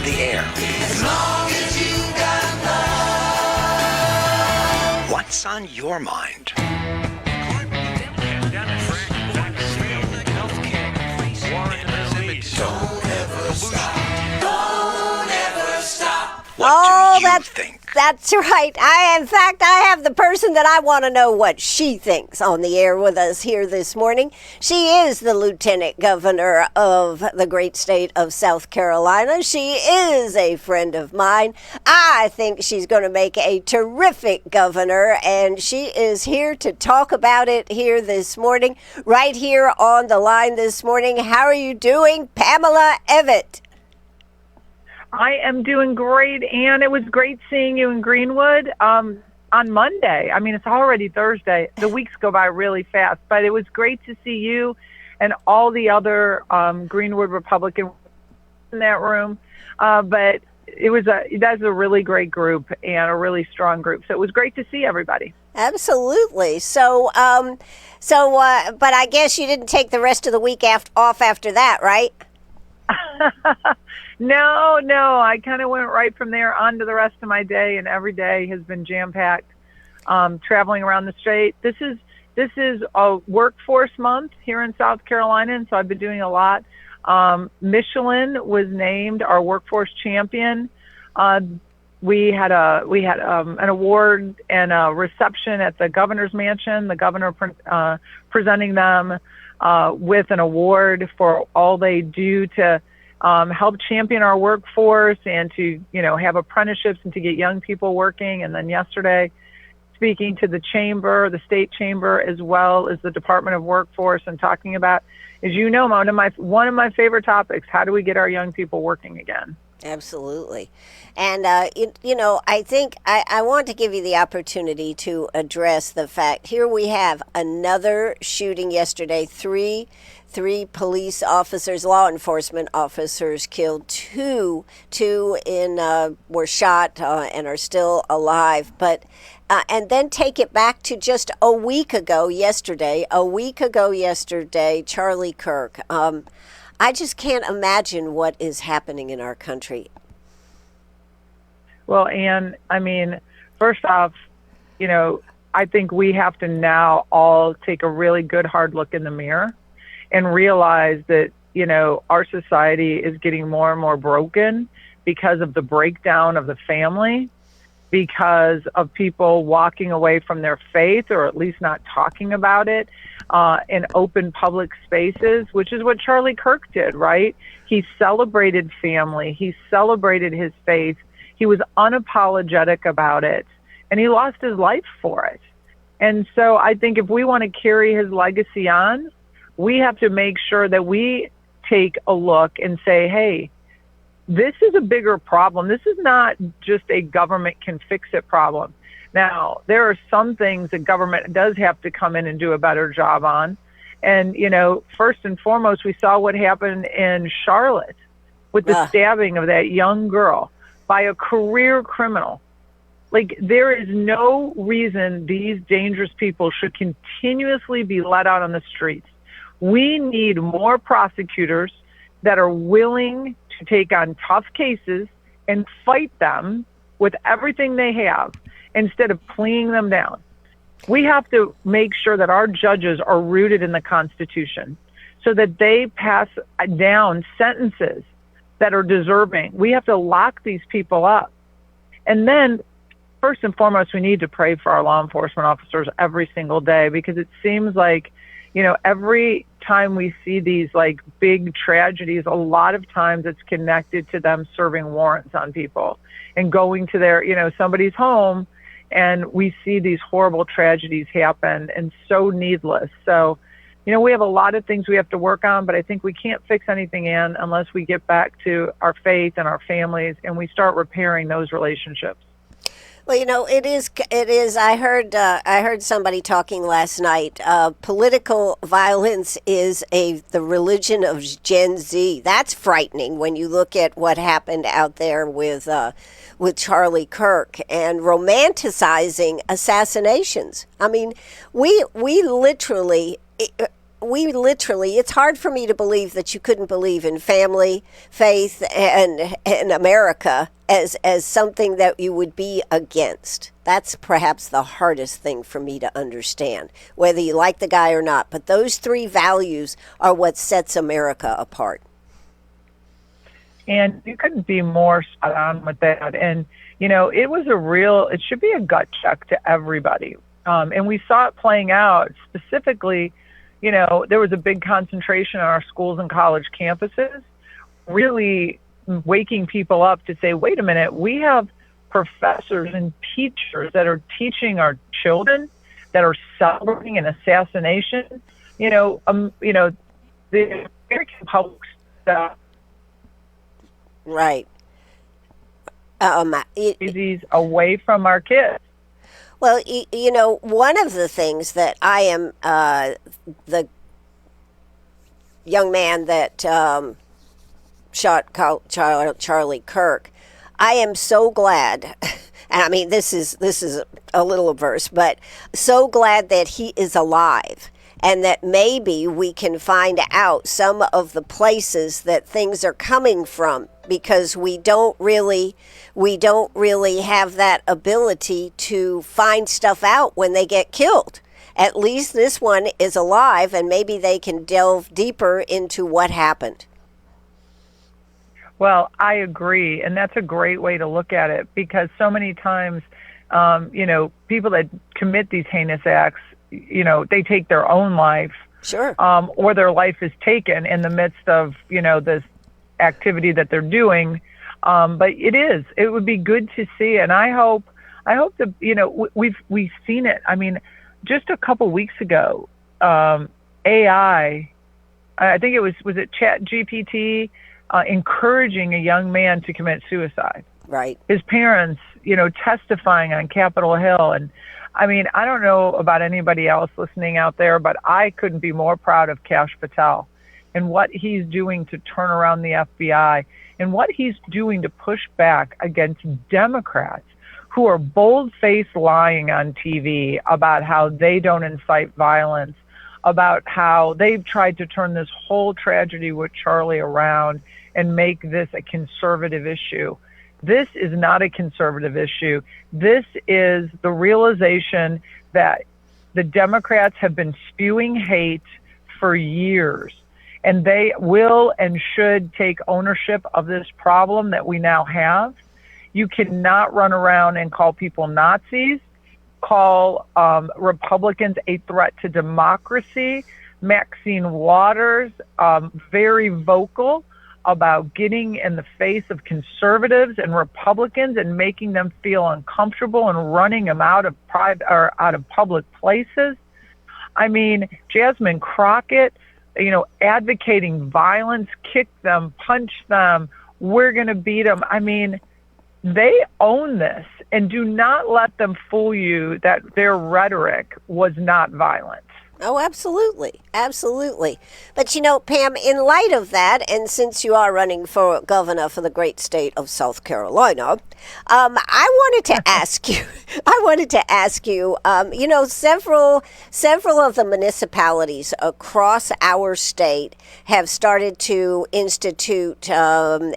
the air. As long as you got love. What's on your mind? Don't ever stop. Don't ever stop. What do you think? That's right. In fact, I have the person that I want to know what she thinks on the air with us here this morning. She is the Lieutenant Governor of the great state of South Carolina. She is a friend of mine. I think she's going to make a terrific governor, and she is here to talk about it here this morning, right here on the line this morning. How are you doing, Pamela Evette? I am doing great, Ann. It was great seeing you in Greenwood on Monday. I mean, it's already Thursday. The weeks go by really fast, but it was great to see you and all the other Greenwood Republicans in that room. But that's a really great group and a really strong group. So it was great to see everybody. Absolutely. So, but I guess you didn't take the rest of the week off after that, right? No, I kind of went right from there on to the rest of my day, and every day has been jam-packed, traveling around the state. This is a workforce month here in South Carolina, and so I've been doing a lot. Michelin was named our workforce champion. We had an award and a reception at the governor's mansion, the governor presenting them with an award for all they do to help champion our workforce and to, have apprenticeships and to get young people working. And then yesterday, speaking to the chamber, the state chamber, as well as the Department of Workforce, and talking about, as you know, one of my favorite topics, how do we get our young people working again? Absolutely. And, I think I want to give you the opportunity to address the fact here we have another shooting yesterday, three police officers, law enforcement officers killed, two were shot and are still alive. But and then take it back to just a week ago yesterday, Charlie Kirk. I just can't imagine what is happening in our country. Well, Ann, I mean, first off, I think we have to now all take a really good hard look in the mirror and realize that, our society is getting more and more broken because of the breakdown of the family, because of people walking away from their faith, or at least not talking about it in open public spaces, which is what Charlie Kirk did, right? He celebrated family. He celebrated his faith. He was unapologetic about it, and he lost his life for it. And so I think if we want to carry his legacy on, we have to make sure that we take a look and say, hey, this is a bigger problem. This is not just a government can fix it problem. Now, there are some things that government does have to come in and do a better job on. And, first and foremost, we saw what happened in Charlotte with the stabbing of that young girl by a career criminal. Like, there is no reason these dangerous people should continuously be let out on the streets. We need more prosecutors that are willing to take on tough cases and fight them with everything they have instead of pleading them down. We have to make sure that our judges are rooted in the Constitution so that they pass down sentences that are deserving. We have to lock these people up. And then, first and foremost, we need to pray for our law enforcement officers every single day, because it seems like, every time we see these big tragedies, a lot of times it's connected to them serving warrants on people and going to their, somebody's home, and we see these horrible tragedies happen, and so needless. So, we have a lot of things we have to work on, but I think we can't fix anything, Ann, unless we get back to our faith and our families and we start repairing those relationships. Well, it is. I heard somebody talking last night. Political violence is the religion of Gen Z. That's frightening when you look at what happened out there with Charlie Kirk and romanticizing assassinations. I mean, we literally, we literally, it's hard for me to believe that you couldn't believe in family, faith, and America as something that you would be against. That's perhaps the hardest thing for me to understand, whether you like the guy or not. But those three values are what sets America apart. And you couldn't be more spot on with that. And, it should be a gut check to everybody. And we saw it playing out specifically. There was a big concentration on our schools and college campuses, really waking people up to say, wait a minute, we have professors and teachers that are teaching our children that are celebrating an assassination. The American public stuff. Right. These away from our kids. Well, one of the things that I am, the young man that shot Charlie Kirk, I am so glad, and I mean, this is a little averse, but so glad that he is alive. And that maybe we can find out some of the places that things are coming from, because we don't really have that ability to find stuff out when they get killed. At least this one is alive, and maybe they can delve deeper into what happened. Well, I agree, and that's a great way to look at it, because so many times, people that commit these heinous acts, they take their own life. Sure. Or their life is taken in the midst of, this activity that they're doing. But it would be good to see. And I hope that, we've seen it. I mean, just a couple weeks ago, AI, I think it was it ChatGPT, encouraging a young man to commit suicide. Right. His parents, testifying on Capitol Hill. And I mean, I don't know about anybody else listening out there, but I couldn't be more proud of Kash Patel and what he's doing to turn around the FBI and what he's doing to push back against Democrats who are bold-faced lying on TV about how they don't incite violence, about how they've tried to turn this whole tragedy with Charlie around and make this a conservative issue. This is not a conservative issue. This is the realization that the Democrats have been spewing hate for years, and they will and should take ownership of this problem that we now have. You cannot run around and call people Nazis, call Republicans a threat to democracy. Maxine Waters, very vocal about getting in the face of conservatives and Republicans and making them feel uncomfortable and running them out of public places. I mean, Jasmine Crockett, advocating violence, kick them, punch them, we're going to beat them. I mean, they own this, and do not let them fool you that their rhetoric was not violent. Oh, absolutely. Absolutely. But, Pam, in light of that, and since you are running for governor for the great state of South Carolina, I wanted to ask you, several of the municipalities across our state have started to institute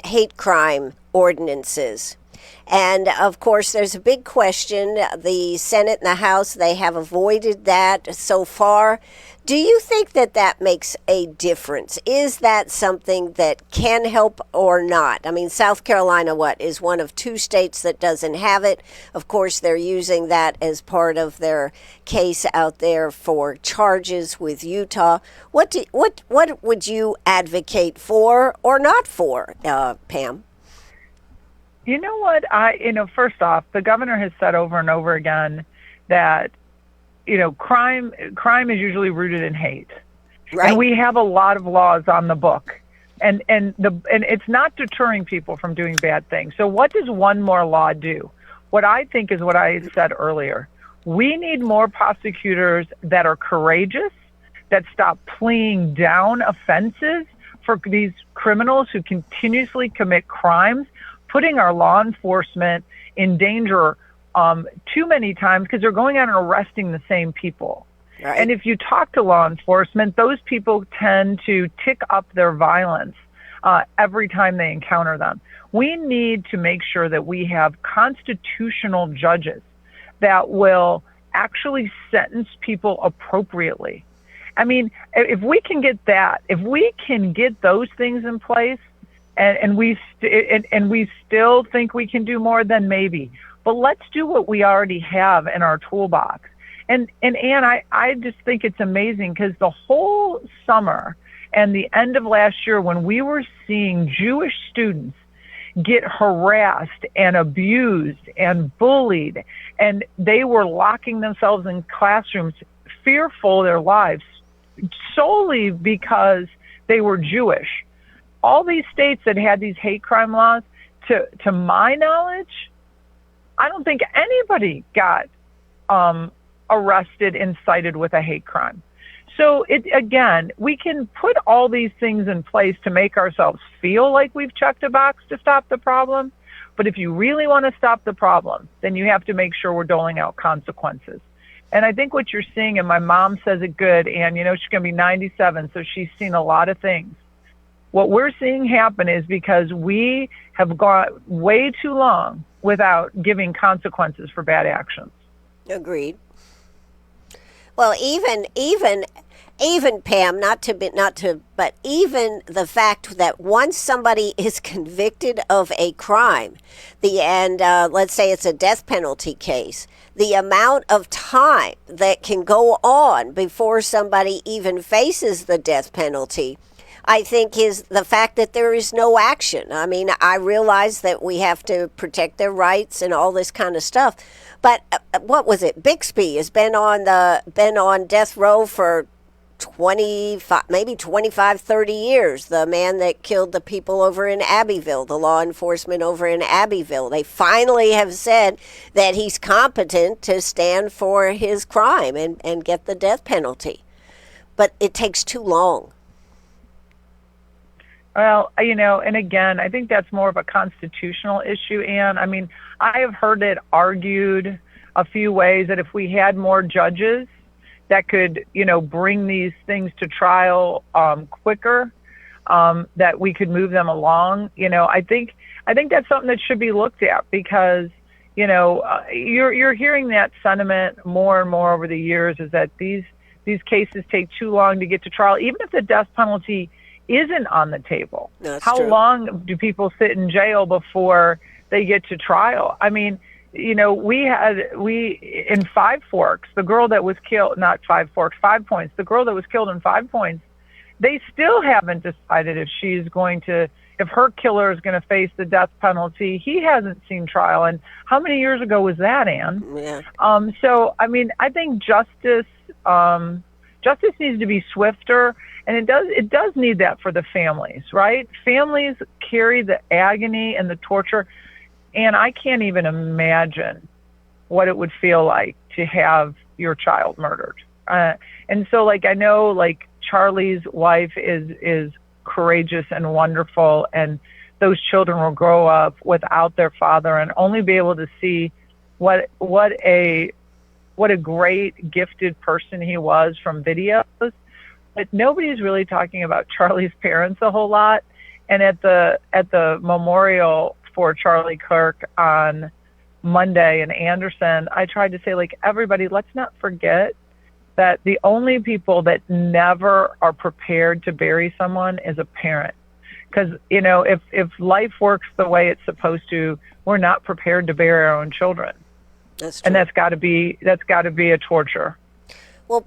hate crime ordinances. And, of course, there's a big question. The Senate and the House, they have avoided that so far. Do you think that makes a difference? Is that something that can help or not? I mean, South Carolina, is one of two states that doesn't have it. Of course, they're using that as part of their case out there for charges with Utah. What would you advocate for or not for, Pam? You know what? First off, the governor has said over and over again that, crime is usually rooted in hate. Right. And we have a lot of laws on the book. And it's not deterring people from doing bad things. So what does one more law do? What I think is what I said earlier. We need more prosecutors that are courageous, that stop pleading down offenses for these criminals who continuously commit crimes, putting our law enforcement in danger too many times because they're going out and arresting the same people. Right. And if you talk to law enforcement, those people tend to tick up their violence every time they encounter them. We need to make sure that we have constitutional judges that will actually sentence people appropriately. I mean, if we can get that, if we can get those things in place, and we still think we can do more, then maybe. But let's do what we already have in our toolbox. And Ann, I just think it's amazing because the whole summer and the end of last year, when we were seeing Jewish students get harassed and abused and bullied, and they were locking themselves in classrooms, fearful of their lives, solely because they were Jewish. All these states that had these hate crime laws, to my knowledge, I don't think anybody got arrested and cited with a hate crime. So again, we can put all these things in place to make ourselves feel like we've checked a box to stop the problem. But if you really want to stop the problem, then you have to make sure we're doling out consequences. And I think what you're seeing, and my mom says it good, and you know, she's going to be 97, so she's seen a lot of things. What we're seeing happen is because we have gone way too long without giving consequences for bad actions. Agreed. Well, even Pam, but even the fact that once somebody is convicted of a crime, let's say it's a death penalty case, the amount of time that can go on before somebody even faces the death penalty, I think, is the fact that there is no action. I mean, I realize that we have to protect their rights and all this kind of stuff, but what was it? Bixby has been on death row for 25, maybe 25, 30 years. The man that killed the people over in Abbeville, the law enforcement over in Abbeville, they finally have said that he's competent to stand for his crime and get the death penalty. But it takes too long. Well, you know, and again, I think that's more of a constitutional issue, Ann. I mean, I have heard it argued a few ways that if we had more judges that could, you know, bring these things to trial quicker, that we could move them along. You know, I think that's something that should be looked at because, you know, you're hearing that sentiment more and more over the years, is that these cases take too long to get to trial, even if the death penalty isn't on the table. That's How true. long do people sit in jail before they get to trial? I mean, you know, we in Five Forks, the girl that was killed, not Five Forks, 5 Points, the girl that was killed in 5 Points, they still haven't decided if her killer is going to face the death penalty. He hasn't seen trial. And how many years ago was that, Ann? Yeah. So, I mean, I think justice needs to be swifter, and it does need that for the families, right? Families carry the agony and the torture, and I can't even imagine what it would feel like to have your child murdered. And so, like, I know, like, Charlie's wife is courageous and wonderful, and those children will grow up without their father and only be able to see what a great, gifted person he was from videos. But nobody's really talking about Charlie's parents a whole lot. And at the memorial for Charlie Kirk on Monday in Anderson, I tried to say, like, everybody, let's not forget that the only people that never are prepared to bury someone is a parent. Because, you know, if life works the way it's supposed to, we're not prepared to bury our own children. That's true. And that's got to be a torture. Well,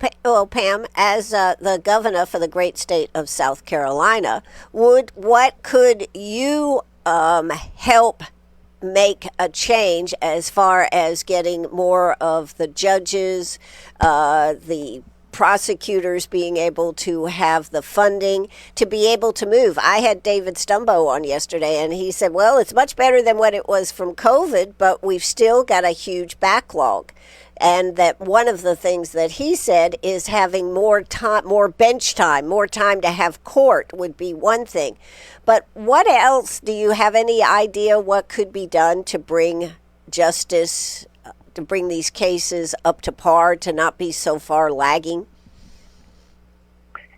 Pam, as the governor for the great state of South Carolina, what could you help make a change as far as getting more of the judges, the prosecutors being able to have the funding to be able to move? I had David Stumbo on yesterday, and he said, well, it's much better than what it was from COVID, but we've still got a huge backlog. And that one of the things that he said is having more time, more bench time, more time to have court would be one thing. But what else? Do you have any idea what could be done to bring justice to bring these cases up to par, to not be so far lagging?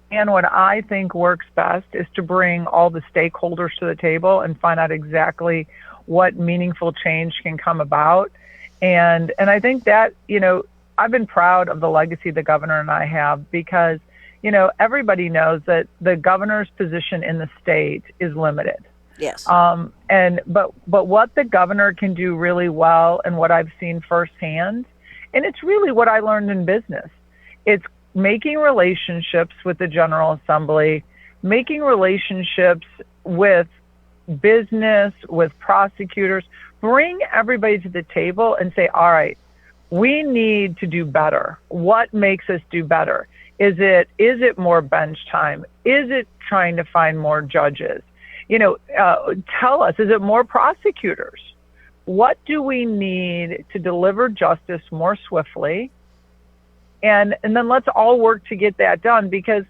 And what I think works best is to bring all the stakeholders to the table and find out exactly what meaningful change can come about. And I think that, I've been proud of the legacy the governor and I have, because, everybody knows that the governor's position in the state is limited. Yes. But what the governor can do really well, and what I've seen firsthand, and it's really what I learned in business, it's making relationships with the General Assembly, making relationships with business, with prosecutors, bring everybody to the table and say, all right, we need to do better. What makes us do better? Is it more bench time? Is it trying to find more judges? Tell us, is it more prosecutors? What do we need to deliver justice more swiftly? And then let's all work to get that done, because,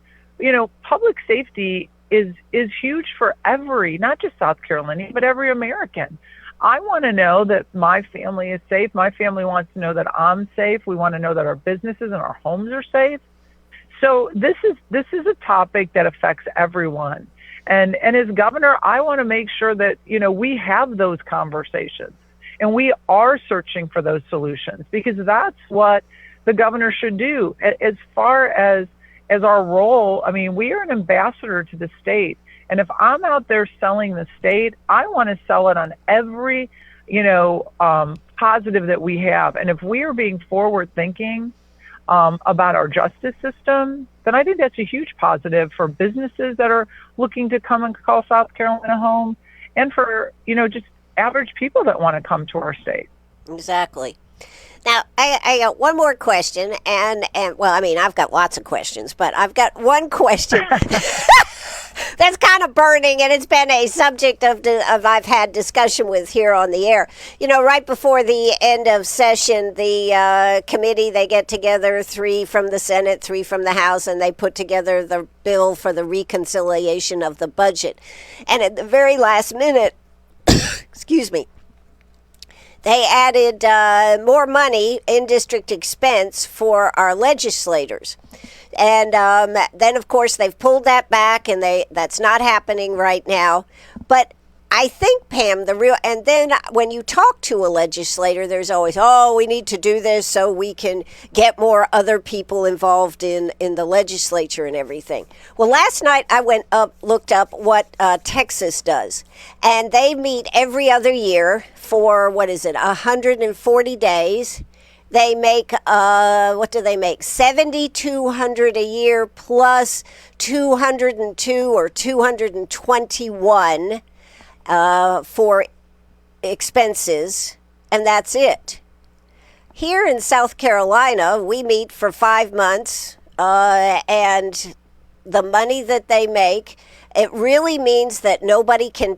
public safety is huge for not just South Carolinian, but every American. I want to know that my family is safe. My family wants to know that I'm safe. We want to know that our businesses and our homes are safe. So this is a topic that affects everyone. And as governor, I want to make sure that, we have those conversations and we are searching for those solutions, because that's what the governor should do. As far as our role, we are an ambassador to the state. And if I'm out there selling the state, I want to sell it on every, positive that we have. And if we are being forward thinking about our justice system, then I think that's a huge positive for businesses that are looking to come and call South Carolina home, and for, just average people that want to come to our state. Exactly. Now, I got one more question, and well, I've got lots of questions, but I've got one question that's kind of burning, and it's been a subject of I've had discussion with here on the air. Right before the end of session, the committee, they get together, 3 from the Senate, 3 from the House, and they put together the bill for the reconciliation of the budget. And at the very last minute, excuse me, they added more money in district expense for our legislators. And then, of course, they've pulled that back, and that's not happening right now. But I think, Pam, and then when you talk to a legislator, there's always, we need to do this so we can get more other people involved in the legislature and everything. Well, last night I looked up what Texas does, and they meet every other year for, 140 days. They make, what do they make? $7,200 a year plus 202 or 221 for expenses, and that's it. Here in South Carolina, we meet for 5 months, and the money that they make, it really means that nobody can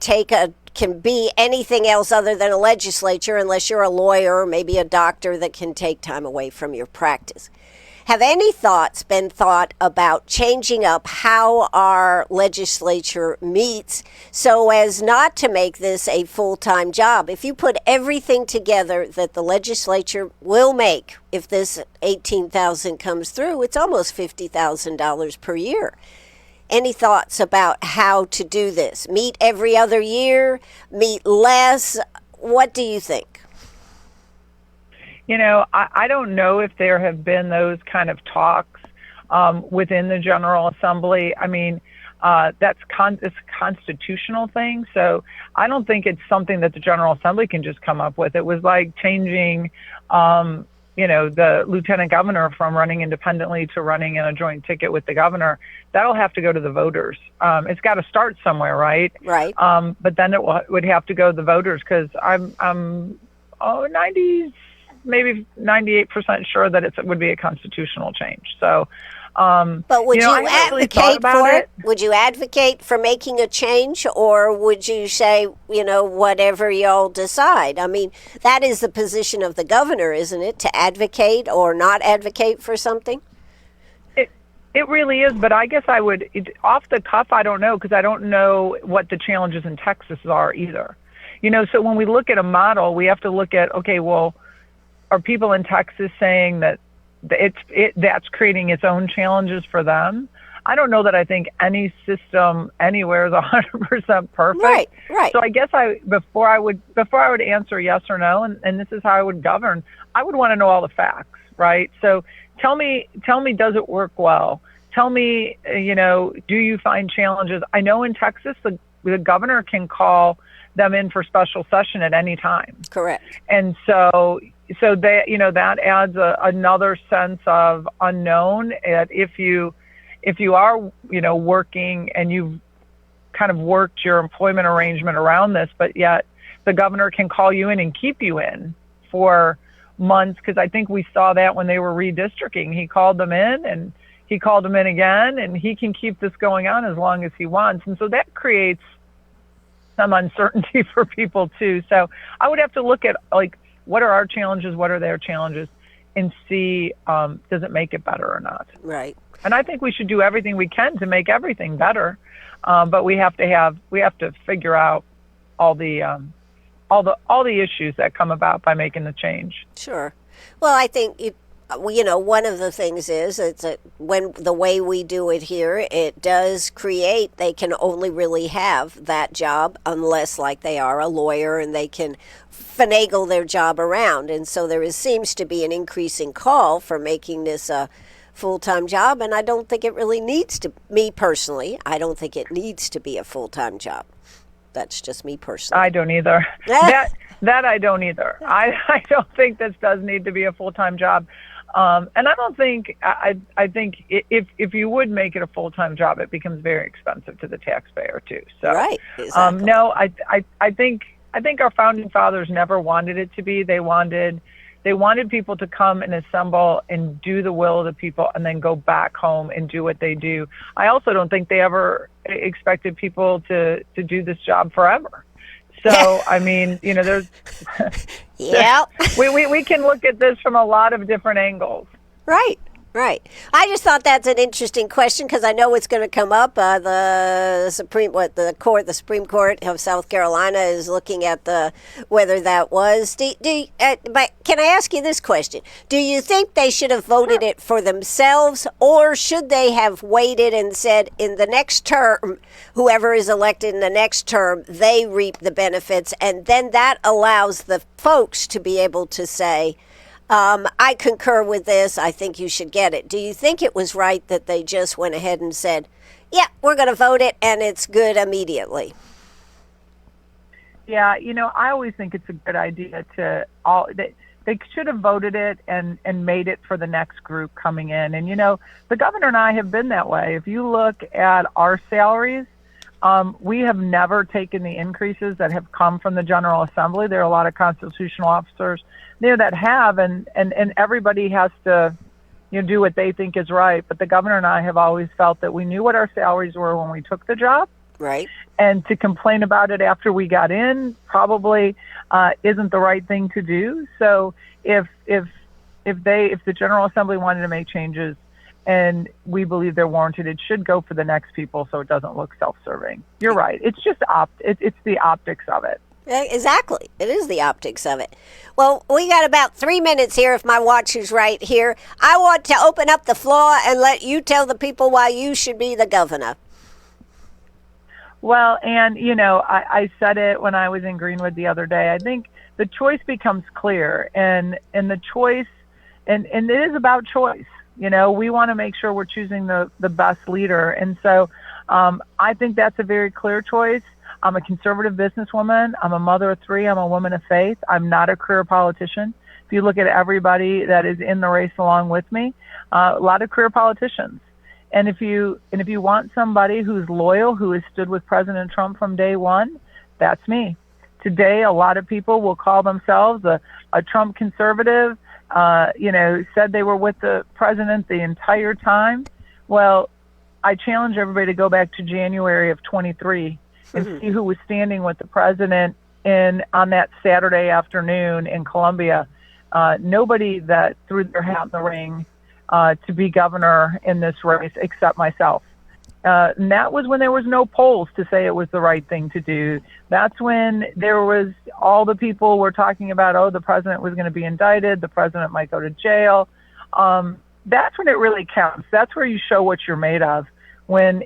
be anything else other than a legislature, unless you're a lawyer or maybe a doctor that can take time away from your practice. Have any thoughts been thought about changing up how our legislature meets so as not to make this a full-time job? If you put everything together that the legislature will make, if this $18,000 comes through, it's almost $50,000 per year. Any thoughts about how to do this? Meet every other year? Meet less? What do you think? I don't know if there have been those kind of talks within the General Assembly. That's a constitutional thing, so I don't think it's something that the General Assembly can just come up with. It was like changing, the lieutenant governor from running independently to running in a joint ticket with the governor. That'll have to go to the voters. It's got to start somewhere, right? Right. But then it would have to go to the voters, because I'm 90, maybe 98% sure that it would be a constitutional change. So, but would you advocate for it? Would you advocate for making a change, or would you say, whatever y'all decide? That is the position of the governor, isn't it, to advocate or not advocate for something? It really is, but I guess I would, off the cuff, I don't know, because I don't know what the challenges in Texas are either. So when we look at a model, we have to look at, okay, well, are people in Texas saying that that's creating its own challenges for them? I don't know that I think any system anywhere is 100% perfect. Right. So I guess before I would answer yes or no, and this is how I would govern, I would want to know all the facts, right? So tell me, does it work well? Tell me, do you find challenges? I know in Texas, the governor can call them in for special session at any time. Correct. And so that adds another sense of unknown. If you are, working and you've kind of worked your employment arrangement around this, but yet the governor can call you in and keep you in for months, because I think we saw that when they were redistricting. He called them in and he called them in again, and he can keep this going on as long as he wants. And so that creates some uncertainty for people too. So I would have to look at, like, what are our challenges, what are their challenges, and see, does it make it better or not? Right. And I think we should do everything we can to make everything better, but we have to figure out all the issues that come about by making the change. Sure. Well, I think one of the things is when the way we do it here, it does create, they can only really have that job unless, like, they are a lawyer and they can finagle their job around. And so there seems to be an increasing call for making this a full-time job, and I don't think it really needs to. Me personally, I don't think it needs to be a full-time job. That's just me personally. I don't either. that I don't either. I don't think this does need to be a full-time job. And I don't think, I think if you would make it a full-time job, it becomes very expensive to the taxpayer too. So, right. Exactly. No, I think our founding fathers never wanted it to be. They wanted people to come and assemble and do the will of the people and then go back home and do what they do. I also don't think they ever expected people to do this job forever. So, I mean, there's, yeah, we can look at this from a lot of different angles. Right. I just thought that's an interesting question because I know it's going to come up. The Supreme Court of South Carolina is looking at whether that was. But can I ask you this question? Do you think they should have voted it for themselves, or should they have waited and said in the next term, whoever is elected in the next term, they reap the benefits, and then that allows the folks to be able to say, I concur with this. I think you should get it. Do you think it was right that they just went ahead and said, yeah, we're going to vote it and it's good immediately? Yeah, I always think it's a good idea they should have voted it and made it for the next group coming in. And, the governor and I have been that way. If you look at our salaries, we have never taken the increases that have come from the General Assembly. There are a lot of constitutional officers there that have, and everybody has to do what they think is right. But the governor and I have always felt that we knew what our salaries were when we took the job. Right. And to complain about it after we got in probably isn't the right thing to do. So if the General Assembly wanted to make changes, and we believe they're warranted, it should go for the next people so it doesn't look self-serving. You're right. It's just it's the optics of it. Exactly. It is the optics of it. Well, we got about 3 minutes here, if my watch is right here. I want to open up the floor and let you tell the people why you should be the governor. Well, and, I said it when I was in Greenwood the other day. I think the choice becomes clear, and the choice, and it is about choice. We want to make sure we're choosing the best leader. And so I think that's a very clear choice. I'm a conservative businesswoman. I'm a mother of 3. I'm a woman of faith. I'm not a career politician. If you look at everybody that is in the race along with me, a lot of career politicians. And if you want somebody who's loyal, who has stood with President Trump from day one, that's me. Today, a lot of people will call themselves a Trump conservative, said they were with the president the entire time. Well, I challenge everybody to go back to January of 23 and see who was standing with the president on that Saturday afternoon in Columbia. Nobody that threw their hat in the ring to be governor in this race except myself. And that was when there was no polls to say it was the right thing to do. That's when there was all the people were talking about, oh, the president was going to be indicted, the president might go to jail. That's when it really counts. That's where you show what you're made of. When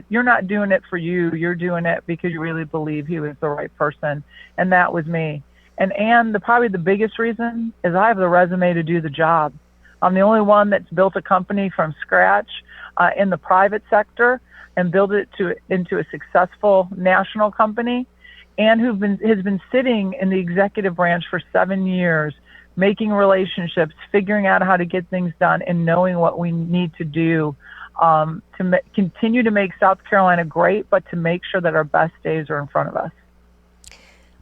you're not doing it for you, you're doing it because you really believe he was the right person. And that was me. And probably the biggest reason is I have the resume to do the job. I'm the only one that's built a company from scratch in the private sector and built it into a successful national company, and has been sitting in the executive branch for 7 years, making relationships, figuring out how to get things done, and knowing what we need to do to continue to make South Carolina great, but to make sure that our best days are in front of us.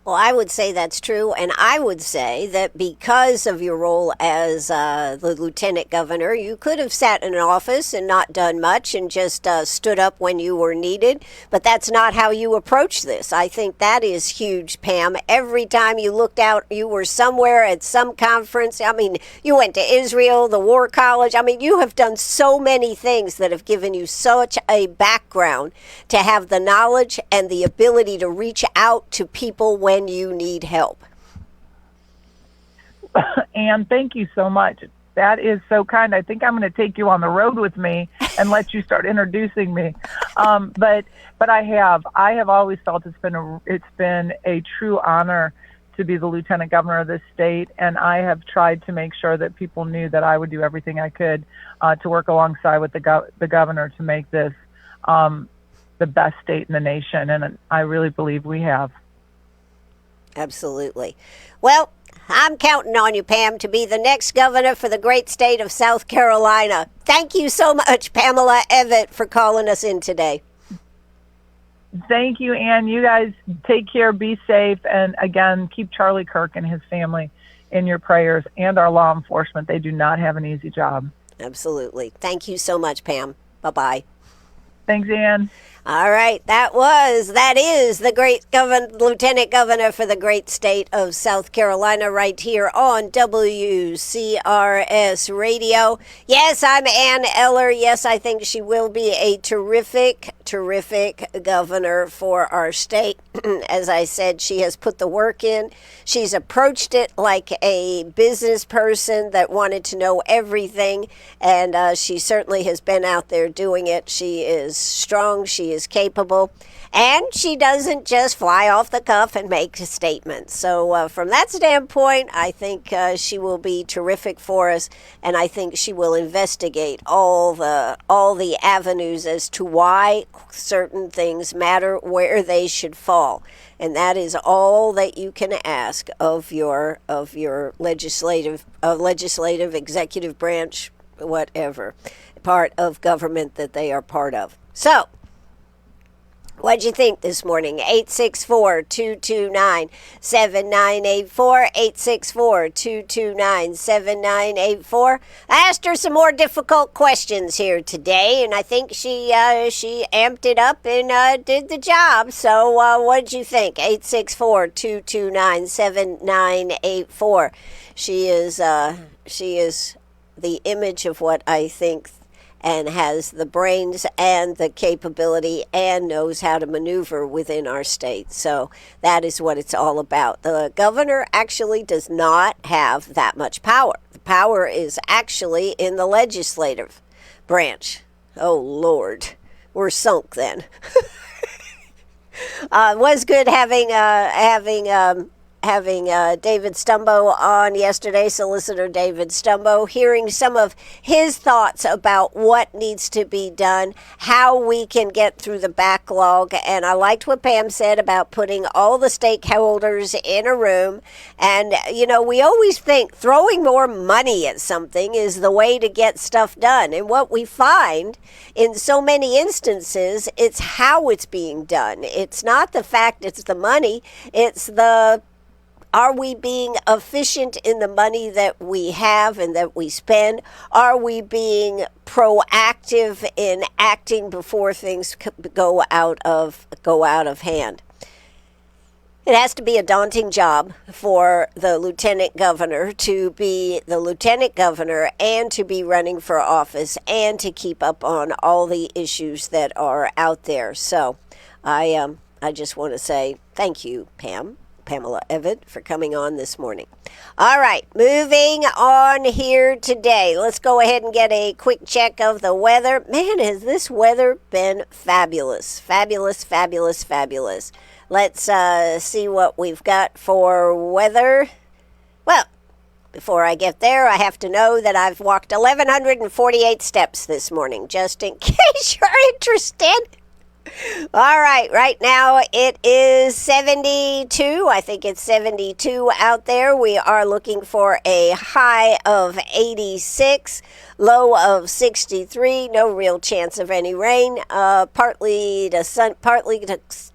Well, I would say that's true, and I would say that because of your role as the lieutenant governor, you could have sat in an office and not done much and just stood up when you were needed, but that's not how you approach this. I think that is huge, Pam. Every time you looked out, you were somewhere at some conference. I mean, you went to Israel, the War College. I mean, you have done so many things that have given you such a background to have the knowledge and the ability to reach out to people when you need help. And thank you so much. That is so kind. I think I'm going to take you on the road with me and let you start introducing me. But I have always felt it's been a true honor to be the lieutenant governor of this state, and I have tried to make sure that people knew that I would do everything I could to work alongside with the governor to make this the best state in the nation, and I really believe we have. Absolutely. Well, I'm counting on you, Pam, to be the next governor for the great state of South Carolina. Thank you so much, Pamela Evette, for calling us in today. Thank you, Ann. You guys take care, be safe, and again, keep Charlie Kirk and his family in your prayers, and our law enforcement. They do not have an easy job. Absolutely. Thank you so much, Pam. Bye-bye. Thanks, Ann. All right, that is the great lieutenant governor for the great state of South Carolina right here on WCRS Radio. Yes, I'm Ann Eller. Yes, I think she will be a terrific governor for our state. As I said, she has put the work in. She's approached it like a business person that wanted to know everything, and she certainly has been out there doing it. She is strong. She is capable, and she doesn't just fly off the cuff and make statements. So from that standpoint, I think she will be terrific for us, and I think she will investigate all the avenues as to why certain things matter, where they should fall, and that is all that you can ask of your legislative, executive branch, whatever part of government that they are part of. So, what'd you think this morning? 864-229-7984, 864-229-7984. I asked her some more difficult questions here today, and I think she amped it up and did the job. So what'd you think? 864-229-7984. She is the image of what I think, and has the brains and the capability and knows how to maneuver within our state. So that is what it's all about. The governor actually does not have that much power. The power is actually in the legislative branch. Oh, Lord. We're sunk then. It was good having David Stumbo on yesterday, Solicitor David Stumbo, hearing some of his thoughts about what needs to be done, how we can get through the backlog. And I liked what Pam said about putting all the stakeholders in a room. And, we always think throwing more money at something is the way to get stuff done. And what we find in so many instances, it's how it's being done. It's not the fact it's the money, it's are we being efficient in the money that we have and that we spend? Are we being proactive in acting before things go out of hand? It has to be a daunting job for the lieutenant governor to be the lieutenant governor and to be running for office and to keep up on all the issues that are out there. So I just want to say thank you, Pamela Evette, for coming on this morning. All right, moving on here today. Let's go ahead and get a quick check of the weather. Man, has this weather been fabulous. Fabulous, fabulous, fabulous. Let's see what we've got for weather. Well, before I get there, I have to know that I've walked 1,148 steps this morning, just in case you're interested. All right now it is 72. I think it's 72 out there. We are looking for a high of 86, low of 63. No real chance of any rain.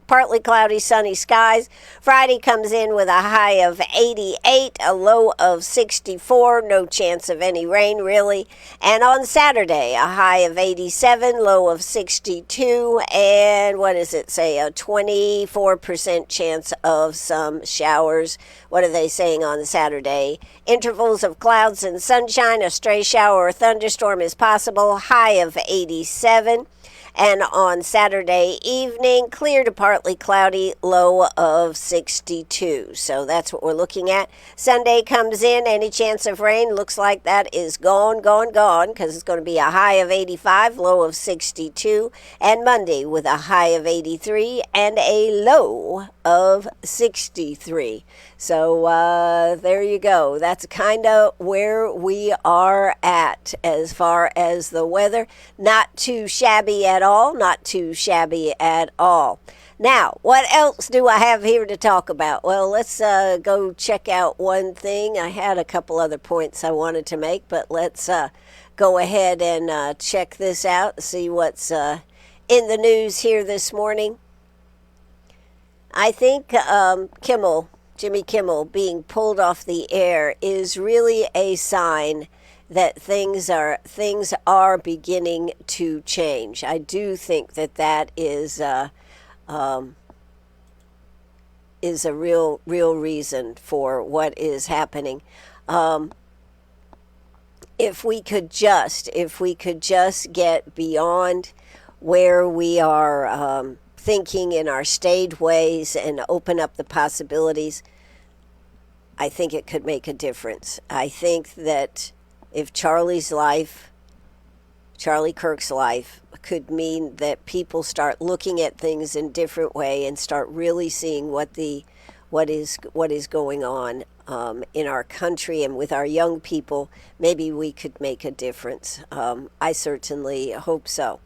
Partly cloudy, sunny skies. Friday comes in with a high of 88, a low of 64. No chance of any rain, really. And on Saturday, a high of 87, low of 62, and what does it say? A 24% chance of some showers. What are they saying on Saturday? Intervals of clouds and sunshine. A stray shower or thunderstorm is possible. High of 87. And on Saturday evening, clear to partly cloudy, low of 62. So that's what we're looking at. Sunday comes in, any chance of rain looks like that is gone, because it's going to be a high of 85, low of 62. And Monday with a high of 83 and a low of 63. So there you go. That's kind of where we are at as far as the weather. Not too shabby at all. Not too shabby at all. Now, what else do I have here to talk about? Well, let's go check out one thing. I had a couple other points I wanted to make, but let's go ahead and check this out, see what's in the news here this morning. I think Jimmy Kimmel being pulled off the air is really a sign that things are beginning to change. I do think that is a real reason for what is happening. If we could just get beyond where we are thinking in our staid ways and open up the possibilities, I think it could make a difference. I think that if Charlie Kirk's life could mean that people start looking at things in a different way and start really seeing what is going on in our country and with our young people, maybe we could make a difference. I certainly hope so.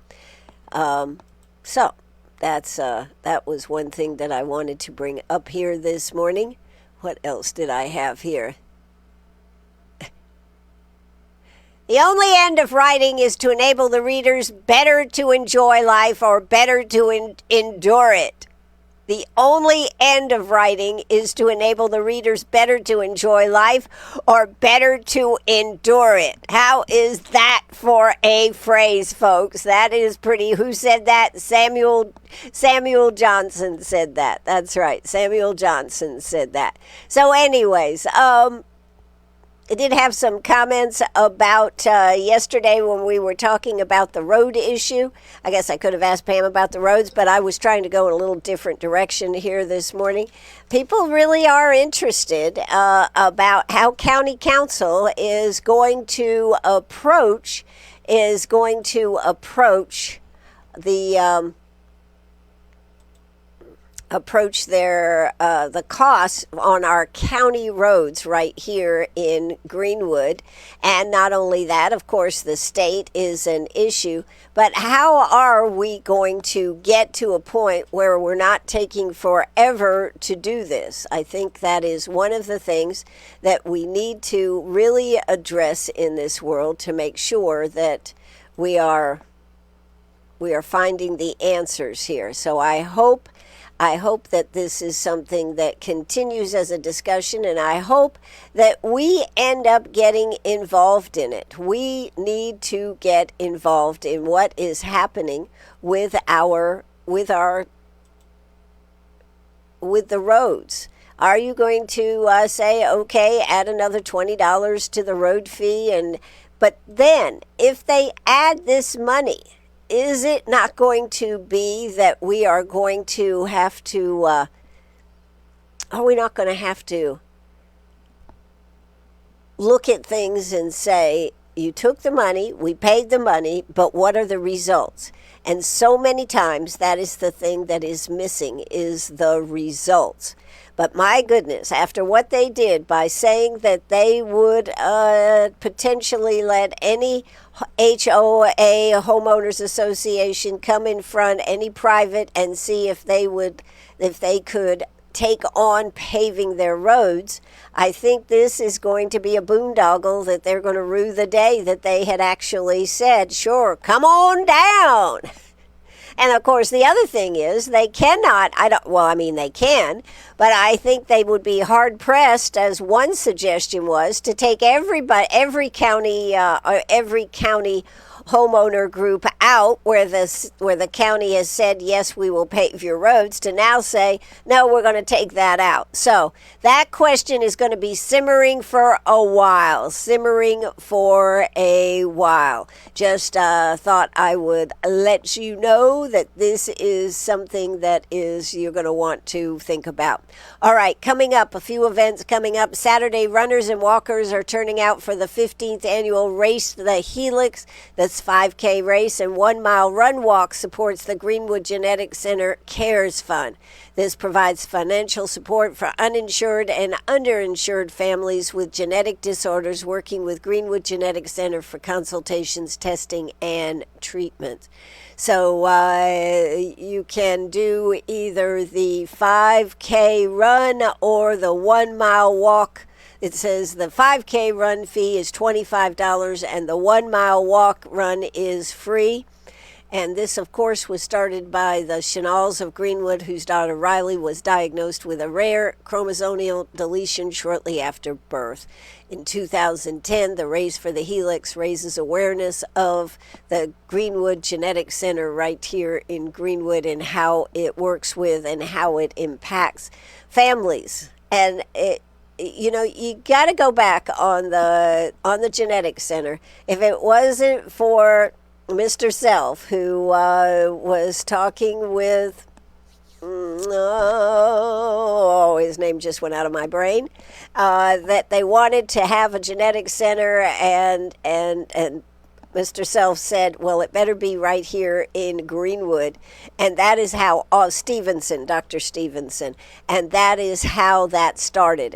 So that was one thing that I wanted to bring up here this morning. What else did I have here? The only end of writing is to enable the readers better to enjoy life or better to endure it. The only end of writing is to enable the readers better to enjoy life or better to endure it. How is that for a phrase, folks? That is pretty. Who said that? Samuel Johnson said that. That's right. Samuel Johnson said that. So anyways, I did have some comments about yesterday when we were talking about the road issue. I guess I could have asked Pam about the roads, but I was trying to go in a little different direction here this morning. People really are interested about how County Council is going to approach the the costs on our county roads right here in Greenwood. And not only that, of course, the state is an issue, but how are we going to get to a point where we're not taking forever to do this? I think that is one of the things that we need to really address in this world to make sure that we are finding the answers here. So I hope that this is something that continues as a discussion, and I hope that we end up getting involved in it. We need to get involved in what is happening with our with the roads? Are you going to say, okay, add another $20 to the road fee? But then, if they add this money, is it not going to be that we are going to have to, are we not going to have to look at things and say, you took the money, we paid the money, but what are the results? And so many times that is the thing that is missing, is the results. But my goodness, after what they did by saying that they would potentially let any HOA, homeowners association, come in front, any private, and see if they could take on paving their roads, I think this is going to be a boondoggle that they're going to rue the day that they had actually said, sure, come on down. And of course, the other thing is they cannot, they can, but I think they would be hard pressed, as one suggestion was, to take every county homeowner group out where the county has said, yes, we will pave your roads, to now say, no, we're going to take that out. So that question is going to be simmering for a while. Just thought I would let you know that this is something that you're going to want to think about. All right, coming up, a few events coming up. Saturday, runners and walkers are turning out for the 15th annual Race the Helix. That's 5K race, and 1 mile run walk supports the Greenwood Genetics Center Cares Fund. This provides financial support for uninsured and underinsured families with genetic disorders, working with Greenwood Genetics Center for consultations, testing, and treatment. So you can do either the 5K run or the 1 mile walk. It says the 5K run fee is $25 and the 1 mile walk run is free. And this, of course, was started by the Chanals of Greenwood, whose daughter Riley was diagnosed with a rare chromosomal deletion shortly after birth. In 2010, the Race for the Helix raises awareness of the Greenwood Genetics Center right here in Greenwood and how it works with and how it impacts families. And you got to go back on the Genetics Center. If it wasn't for Mr. Self, who was talking with, his name just went out of my brain, that they wanted to have a genetics center, and Mr. Self said, well, it better be right here in Greenwood. And that is how, Dr. Stevenson, and that is how that started.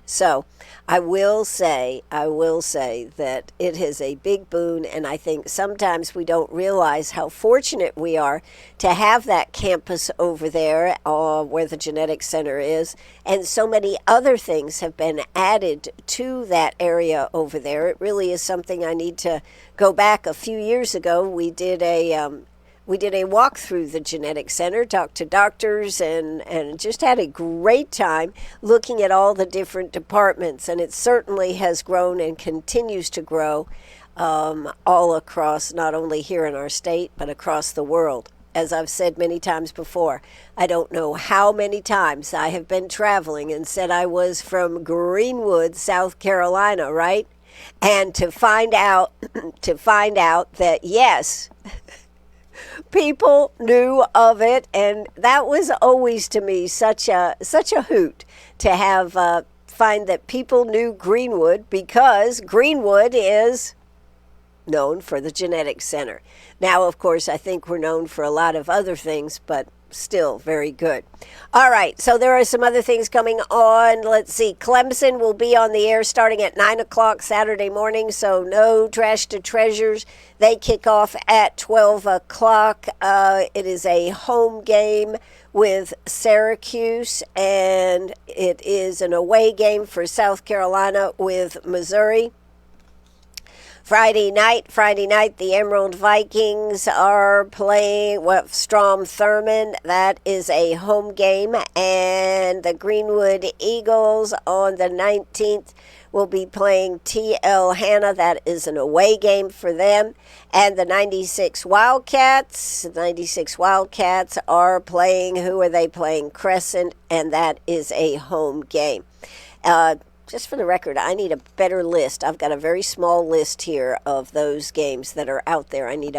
So I will say that it is a big boon, and I think sometimes we don't realize how fortunate we are to have that campus over there where the genetics center is, and so many other things have been added to that area over there. It really is something I need to go back. A few years ago, we did a walk through the genetics center, talked to doctors, and just had a great time looking at all the different departments. And it certainly has grown and continues to grow all across, not only here in our state, but across the world. As I've said many times before, I don't know how many times I have been traveling and said I was from Greenwood, South Carolina, right? And to find out that, yes, people knew of it, and that was always to me such a hoot to have find that people knew Greenwood, because Greenwood is known for the genetics center. Now, of course, I think we're known for a lot of other things, but still very good. All right, so there are some other things coming on. Let's see. Clemson will be on the air starting at 9 o'clock Saturday morning, so no Trash to Treasures. They kick off at 12 o'clock. It is a home game with Syracuse, and it is an away game for South Carolina with Missouri. Friday night, the Emerald Vikings are playing Strom Thurmond. That is a home game. And the Greenwood Eagles on the 19th will be playing TL Hanna. That is an away game for them. And the 96 Wildcats are playing, who are they playing? Crescent, and that is a home game. Just for the record, I need a better list. I've got a very small list here of those games that are out there. I need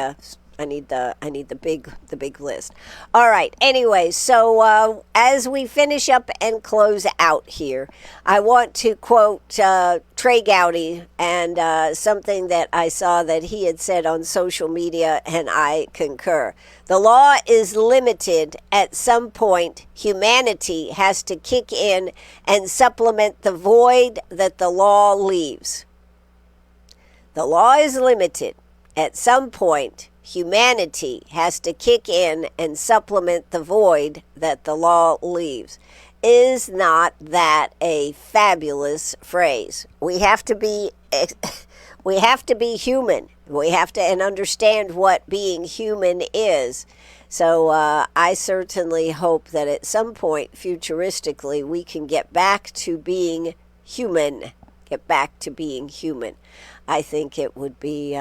the big list. All right. Anyway, so as we finish up and close out here, I want to quote Trey Gowdy and something that I saw that he had said on social media, and I concur. The law is limited. At some point, humanity has to kick in and supplement the void that the law leaves. The law is limited. At some point, humanity has to kick in and supplement the void that the law leaves. Is not that a fabulous phrase? We have to be human. We have to understand what being human is. So I certainly hope that at some point, futuristically, we can get back to being human. I think it would be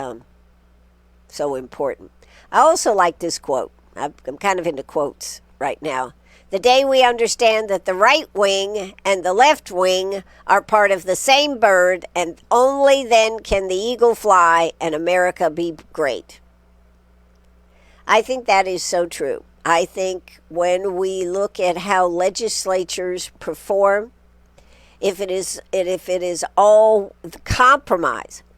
so important. I also like this quote. I'm kind of into quotes right now. The day we understand that the right wing and the left wing are part of the same bird, and only then can the eagle fly and America be great. I think that is so true. I think when we look at how legislatures perform, if it is all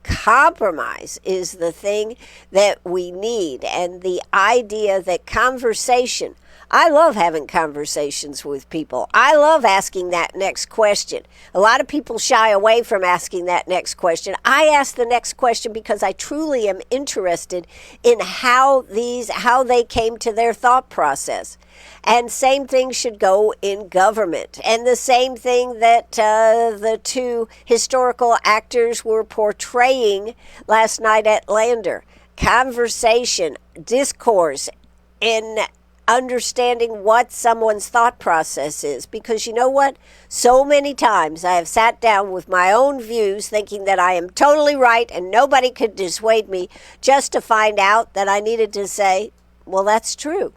compromise is the thing that we need. And the idea that conversation, I love having conversations with people. I love asking that next question. A lot of people shy away from asking that next question. I ask the next question because I truly am interested in how they came to their thought process. And same thing should go in government. And the same thing that the two historical actors were portraying last night at Lander. Conversation, discourse, in understanding what someone's thought process is. Because you know what? So many times I have sat down with my own views thinking that I am totally right and nobody could dissuade me, just to find out that I needed to say, well, that's true.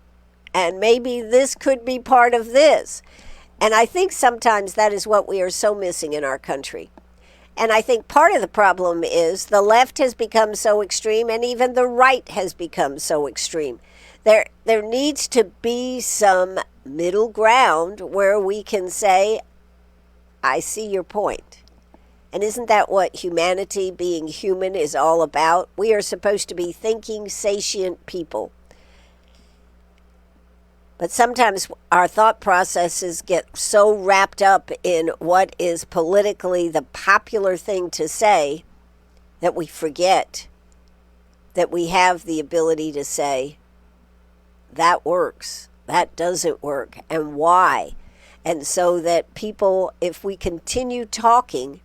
And maybe this could be part of this. And I think sometimes that is what we are so missing in our country. And I think part of the problem is the left has become so extreme, and even the right has become so extreme. There needs to be some middle ground where we can say, I see your point. And isn't that what humanity, being human, is all about? We are supposed to be thinking, sentient people. But sometimes our thought processes get so wrapped up in what is politically the popular thing to say that we forget that we have the ability to say, that works, that doesn't work, and why. And so that people, if we continue talking,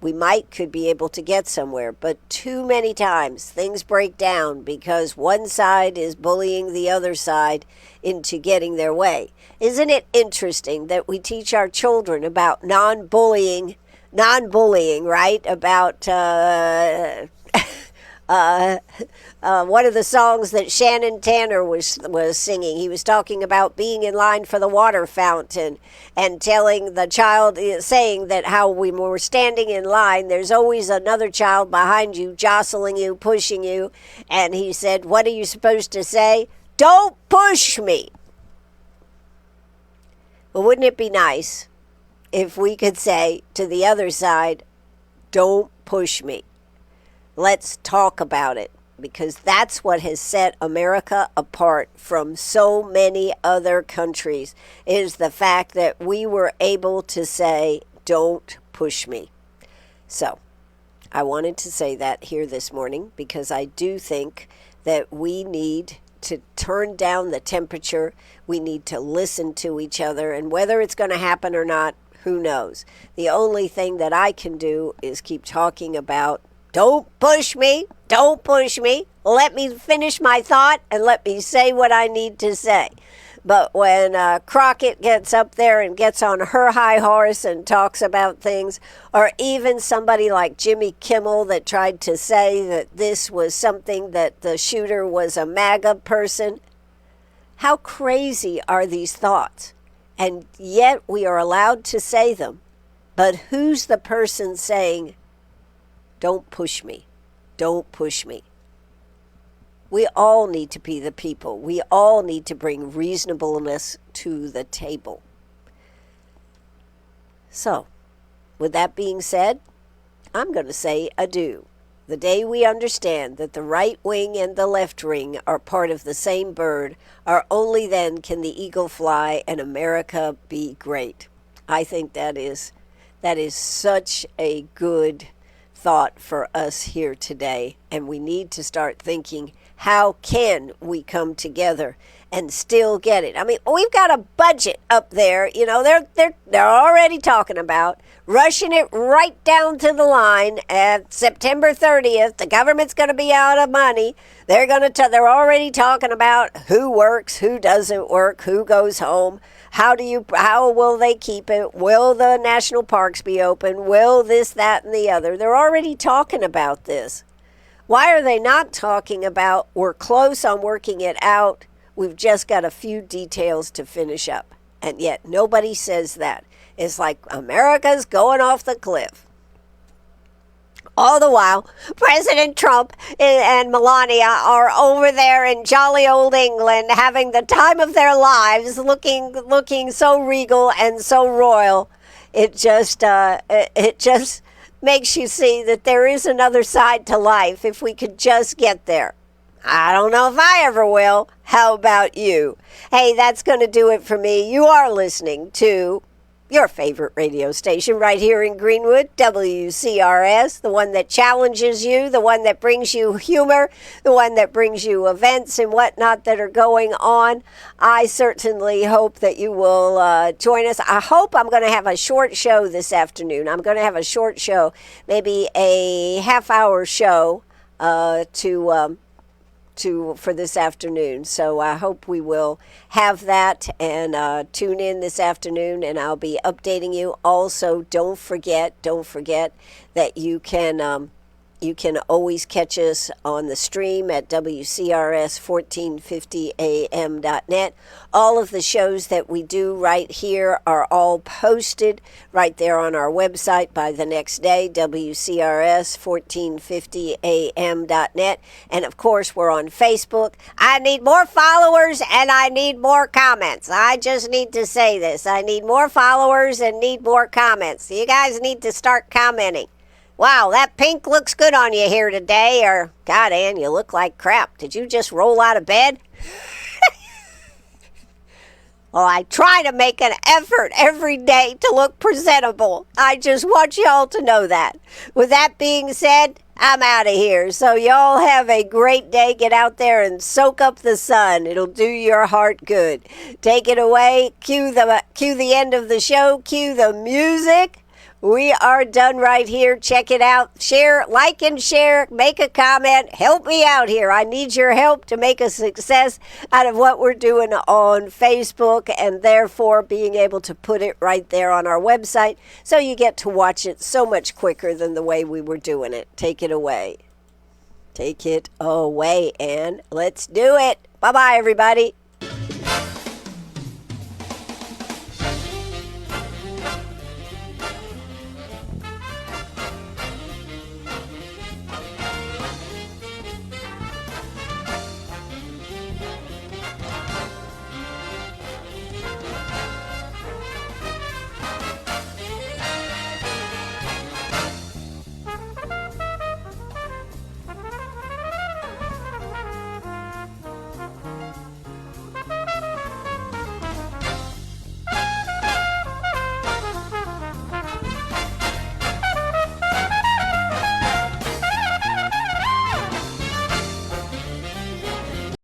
we could be able to get somewhere. But too many times things break down because one side is bullying the other side into getting their way. Isn't it interesting that we teach our children about non-bullying, right? About one of the songs that Shannon Tanner was singing. He was talking about being in line for the water fountain and telling the child, saying that how we were standing in line, there's always another child behind you, jostling you, pushing you. And he said, what are you supposed to say? Don't push me. Well, wouldn't it be nice if we could say to the other side, don't push me. Let's talk about it, because that's what has set America apart from so many other countries, is the fact that we were able to say, don't push me. So I wanted to say that here this morning because I do think that we need to turn down the temperature. We need to listen to each other, and whether it's going to happen or not, who knows? The only thing that I can do is keep talking about Don't push me. Don't push me. Let me finish my thought and let me say what I need to say. But when Crockett gets up there and gets on her high horse and talks about things, or even somebody like Jimmy Kimmel that tried to say that this was something that the shooter was a MAGA person, how crazy are these thoughts? And yet we are allowed to say them. But who's the person saying, don't push me, don't push me? We all need to be the people. We all need to bring reasonableness to the table. So, with that being said, I'm going to say adieu. The day we understand that the right wing and the left wing are part of the same bird, or only then can the eagle fly and America be great. I think that is such a good thought for us here today, and we need to start thinking, how can we come together and still get it? I mean, we've got a budget up there. You know, they're already talking about rushing it right down to the line at September 30th. The government's going to be out of money. They're already talking about who works, who doesn't work, who goes home. How will they keep it? Will the national parks be open? Will this, that, and the other? They're already talking about this. Why are they not talking about we're close on working it out? We've just got a few details to finish up. And yet nobody says that. It's like America's going off the cliff. All the while, President Trump and Melania are over there in jolly old England having the time of their lives, looking so regal and so royal. It just makes you see that there is another side to life if we could just get there. I don't know if I ever will. How about you? Hey, that's going to do it for me. You are listening to your favorite radio station right here in Greenwood, WCRS, the one that challenges you, the one that brings you humor, the one that brings you events and whatnot that are going on. I certainly hope that you will join us. I hope I'm going to have a short show this afternoon. I'm going to have a short show, maybe a half-hour show for this afternoon. So I hope we will have that and tune in this afternoon, and I'll be updating you. Also, don't forget that you can always catch us on the stream at WCRS1450am.net. All of the shows that we do right here are all posted right there on our website by the next day, WCRS1450am.net. And of course, we're on Facebook. I need more followers and I need more comments. I just need to say this. I need more followers and need more comments. You guys need to start commenting. Wow, that pink looks good on you here today. Or, God, Ann, you look like crap. Did you just roll out of bed? Well, I try to make an effort every day to look presentable. I just want y'all to know that. With that being said, I'm out of here. So y'all have a great day. Get out there and soak up the sun. It'll do your heart good. Take it away. Cue the end of the show. Cue the music. We are done right here. Check it out. Share, like, and share. Make a comment. Help me out here. I need your help to make a success out of what we're doing on Facebook, and therefore being able to put it right there on our website so you get to watch it so much quicker than the way we were doing it. Take it away. Take it away, and let's do it. Bye-bye, everybody.